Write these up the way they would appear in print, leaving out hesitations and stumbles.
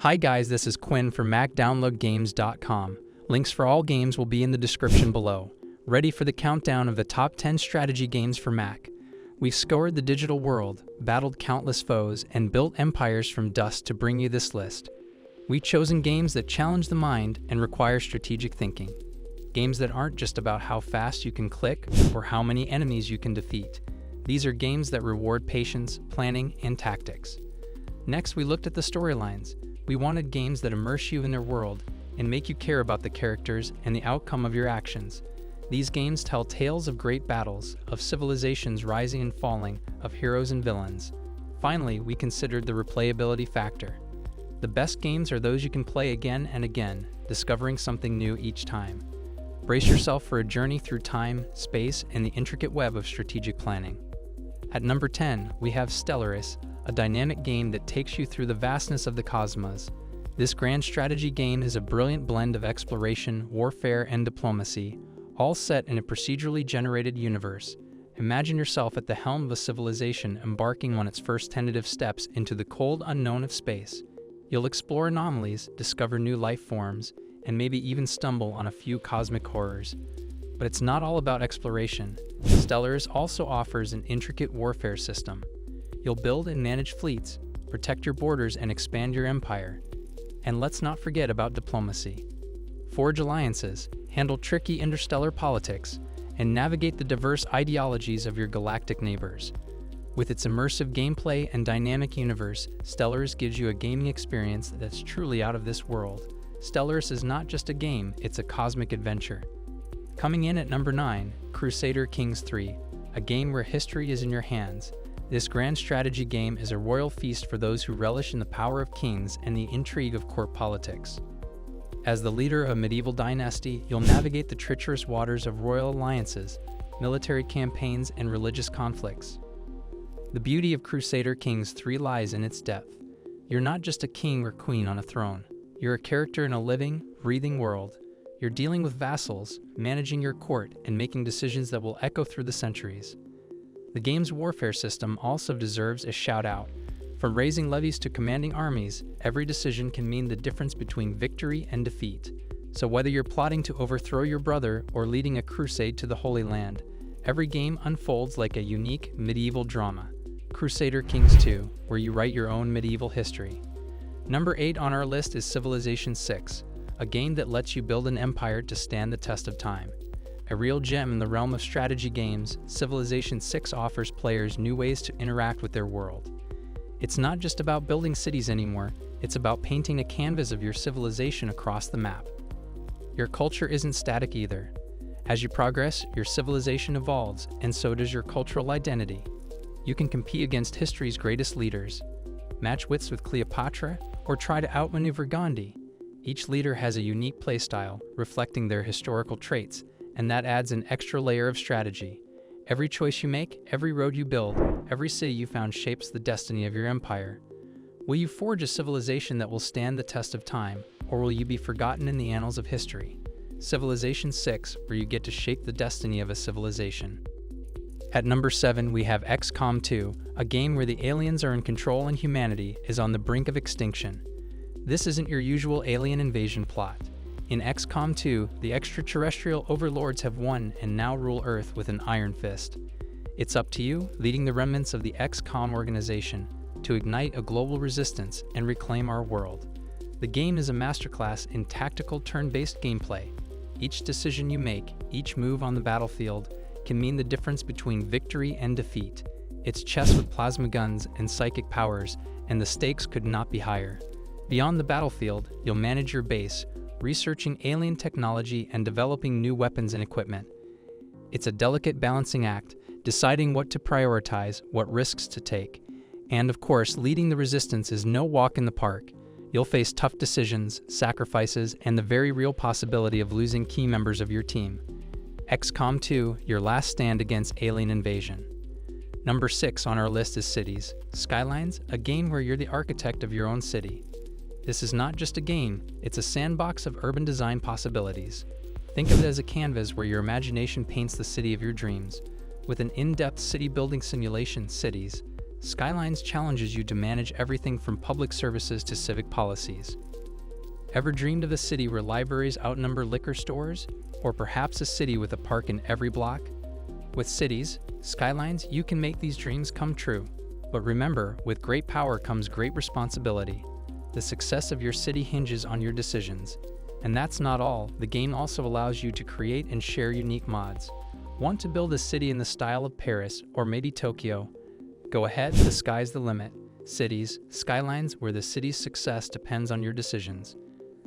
Hi guys, this is Quinn from MacDownloadGames.com. Links for all games will be in the description below. Ready for the countdown of the top 10 strategy games for Mac. We've scoured the digital world, battled countless foes, and built empires from dust to bring you this list. We've chosen games that challenge the mind and require strategic thinking. Games that aren't just about how fast you can click or how many enemies you can defeat. These are games that reward patience, planning, and tactics. Next, we looked at the storylines. We wanted games that immerse you in their world and make you care about the characters and the outcome of your actions. These games tell tales of great battles, of civilizations rising and falling, of heroes and villains. Finally, we considered the replayability factor. The best games are those you can play again and again, discovering something new each time. Brace yourself for a journey through time, space, and the intricate web of strategic planning. At number 10, we have Stellaris, a dynamic game that takes you through the vastness of the cosmos. This grand strategy game is a brilliant blend of exploration, warfare, and diplomacy, all set in a procedurally generated universe. Imagine yourself at the helm of a civilization embarking on its first tentative steps into the cold unknown of space. You'll explore anomalies, discover new life forms, and maybe even stumble on a few cosmic horrors. But it's not all about exploration. Stellaris also offers an intricate warfare system. You'll build and manage fleets, protect your borders, and expand your empire. And let's not forget about diplomacy. Forge alliances, handle tricky interstellar politics, and navigate the diverse ideologies of your galactic neighbors. With its immersive gameplay and dynamic universe, Stellaris gives you a gaming experience that's truly out of this world. Stellaris is not just a game, it's a cosmic adventure. Coming in at number 9, Crusader Kings III, a game where history is in your hands. This grand strategy game is a royal feast for those who relish in the power of kings and the intrigue of court politics. As the leader of a medieval dynasty, you'll navigate the treacherous waters of royal alliances, military campaigns, and religious conflicts. The beauty of Crusader Kings III lies in its depth. You're not just a king or queen on a throne. You're a character in a living, breathing world. You're dealing with vassals, managing your court, and making decisions that will echo through the centuries. The game's warfare system also deserves a shout-out. From raising levies to commanding armies, every decision can mean the difference between victory and defeat. So whether you're plotting to overthrow your brother or leading a crusade to the Holy Land, every game unfolds like a unique medieval drama. Crusader Kings II, where you write your own medieval history. Number 8 on our list is Civilization VI, a game that lets you build an empire to stand the test of time. A real gem in the realm of strategy games, Civilization VI offers players new ways to interact with their world. It's not just about building cities anymore, it's about painting a canvas of your civilization across the map. Your culture isn't static either. As you progress, your civilization evolves, and so does your cultural identity. You can compete against history's greatest leaders, match wits with Cleopatra, or try to outmaneuver Gandhi. Each leader has a unique playstyle, reflecting their historical traits, and that adds an extra layer of strategy. Every choice you make, every road you build, every city you found shapes the destiny of your empire. Will you forge a civilization that will stand the test of time, or will you be forgotten in the annals of history? Civilization VI, where you get to shape the destiny of a civilization. At number 7, we have XCOM 2, a game where the aliens are in control and humanity is on the brink of extinction. This isn't your usual alien invasion plot. In XCOM 2, the extraterrestrial overlords have won and now rule Earth with an iron fist. It's up to you, leading the remnants of the XCOM organization, to ignite a global resistance and reclaim our world. The game is a masterclass in tactical turn-based gameplay. Each decision you make, each move on the battlefield, can mean the difference between victory and defeat. It's chess with plasma guns and psychic powers, and the stakes could not be higher. Beyond the battlefield, you'll manage your base, researching alien technology and developing new weapons and equipment. It's a delicate balancing act, deciding what to prioritize, what risks to take. And of course, leading the resistance is no walk in the park. You'll face tough decisions, sacrifices, and the very real possibility of losing key members of your team. XCOM 2, your last stand against alien invasion. Number 6 on our list is Cities. Skylines, a game where you're the architect of your own city. This is not just a game, it's a sandbox of urban design possibilities. Think of it as a canvas where your imagination paints the city of your dreams. With an in-depth city building simulation, Cities, Skylines challenges you to manage everything from public services to civic policies. Ever dreamed of a city where libraries outnumber liquor stores? Or perhaps a city with a park in every block? With Cities, Skylines, you can make these dreams come true. But remember, with great power comes great responsibility. The success of your city hinges on your decisions. And that's not all, the game also allows you to create and share unique mods. Want to build a city in the style of Paris or maybe Tokyo? Go ahead, the sky's the limit. Cities, Skylines, where the city's success depends on your decisions.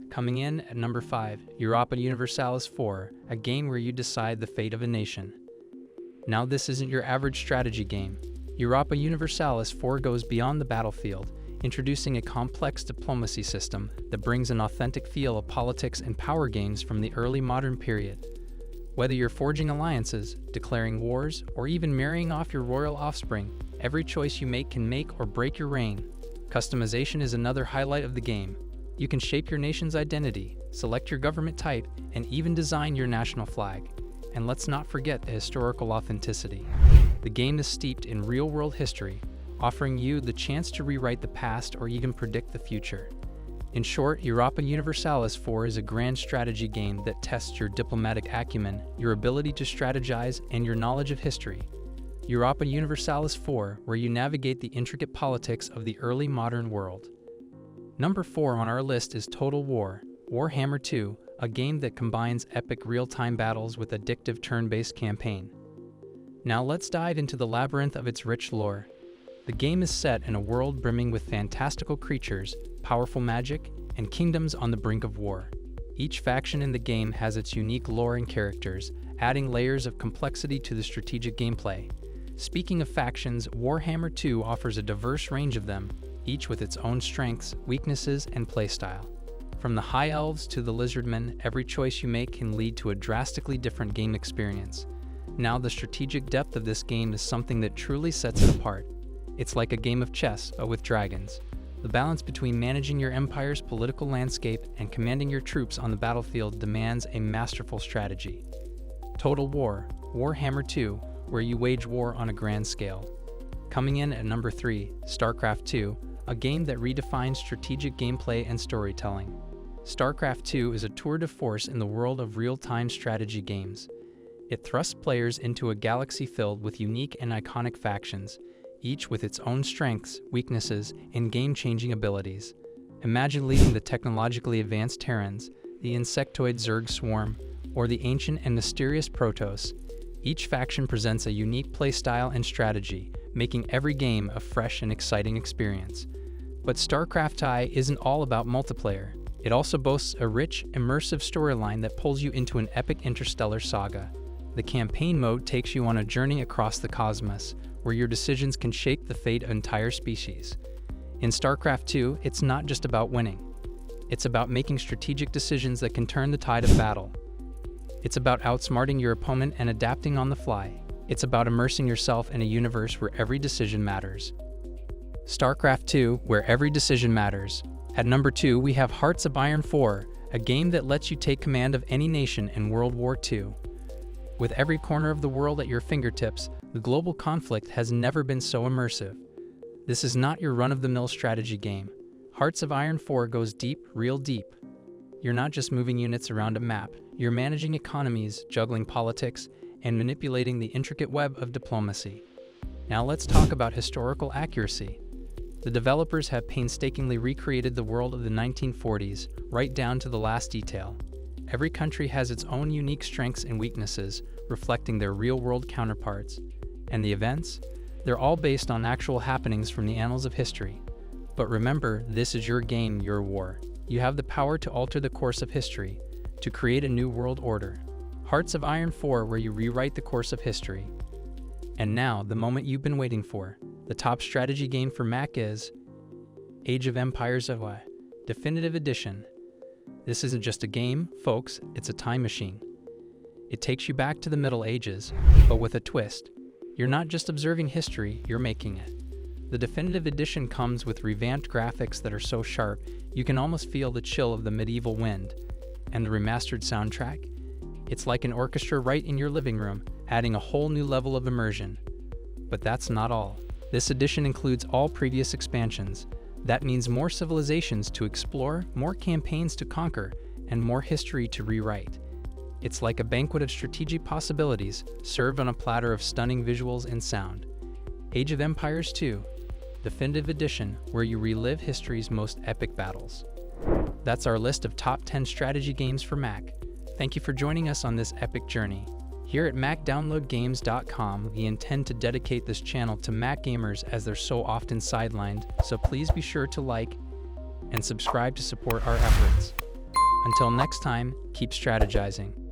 Coming in at number 5, Europa Universalis 4, a game where you decide the fate of a nation. Now this isn't your average strategy game. Europa Universalis 4 goes beyond the battlefield, introducing a complex diplomacy system that brings an authentic feel of politics and power games from the early modern period. Whether you're forging alliances, declaring wars, or even marrying off your royal offspring, every choice you make can make or break your reign. Customization is another highlight of the game. You can shape your nation's identity, select your government type, and even design your national flag. And let's not forget the historical authenticity. The game is steeped in real-world history, offering you the chance to rewrite the past or even predict the future. In short, Europa Universalis 4 is a grand strategy game that tests your diplomatic acumen, your ability to strategize, and your knowledge of history. Europa Universalis 4, where you navigate the intricate politics of the early modern world. Number 4 on our list is Total War, Warhammer II, a game that combines epic real-time battles with addictive turn-based campaign. Now let's dive into the labyrinth of its rich lore. The game is set in a world brimming with fantastical creatures, powerful magic, and kingdoms on the brink of war. Each faction in the game has its unique lore and characters, adding layers of complexity to the strategic gameplay. Speaking of factions, Warhammer II offers a diverse range of them, each with its own strengths, weaknesses, and playstyle. From the High Elves to the Lizardmen, every choice you make can lead to a drastically different game experience. Now, the strategic depth of this game is something that truly sets it apart. It's like a game of chess, but with dragons. The balance between managing your empire's political landscape and commanding your troops on the battlefield demands a masterful strategy. Total War, Warhammer II, where you wage war on a grand scale. Coming in at number 3, Starcraft II, a game that redefines strategic gameplay and storytelling. Starcraft II is a tour de force in the world of real-time strategy games. It thrusts players into a galaxy filled with unique and iconic factions, each with its own strengths, weaknesses, and game-changing abilities. Imagine leading the technologically advanced Terrans, the insectoid Zerg swarm, or the ancient and mysterious Protoss. Each faction presents a unique playstyle and strategy, making every game a fresh and exciting experience. But Starcraft II isn't all about multiplayer. It also boasts a rich, immersive storyline that pulls you into an epic interstellar saga. The campaign mode takes you on a journey across the cosmos, where your decisions can shape the fate of entire species. In Starcraft II, it's not just about winning. It's about making strategic decisions that can turn the tide of battle. It's about outsmarting your opponent and adapting on the fly. It's about immersing yourself in a universe where every decision matters. Starcraft II, where every decision matters. At number 2, we have Hearts of Iron IV, a game that lets you take command of any nation in World War II. With every corner of the world at your fingertips, the global conflict has never been so immersive. This is not your run-of-the-mill strategy game. Hearts of Iron IV goes deep, real deep. You're not just moving units around a map, you're managing economies, juggling politics, and manipulating the intricate web of diplomacy. Now let's talk about historical accuracy. The developers have painstakingly recreated the world of the 1940s, right down to the last detail. Every country has its own unique strengths and weaknesses, reflecting their real-world counterparts. And the events? They're all based on actual happenings from the annals of history. But remember, this is your game, your war. You have the power to alter the course of history, to create a new world order. Hearts of Iron IV, where you rewrite the course of history. And now, the moment you've been waiting for. The top strategy game for Mac is Age of Empires II, Definitive Edition. This isn't just a game, folks, it's a time machine. It takes you back to the Middle Ages, but with a twist. You're not just observing history, you're making it. The Definitive Edition comes with revamped graphics that are so sharp, you can almost feel the chill of the medieval wind. And the remastered soundtrack? It's like an orchestra right in your living room, adding a whole new level of immersion. But that's not all. This edition includes all previous expansions. That means more civilizations to explore, more campaigns to conquer, and more history to rewrite. It's like a banquet of strategic possibilities, served on a platter of stunning visuals and sound. Age of Empires II, Definitive Edition, where you relive history's most epic battles. That's our list of top 10 strategy games for Mac. Thank you for joining us on this epic journey. Here at MacDownloadGames.com, we intend to dedicate this channel to Mac gamers as they're so often sidelined, so please be sure to like and subscribe to support our efforts. Until next time, keep strategizing.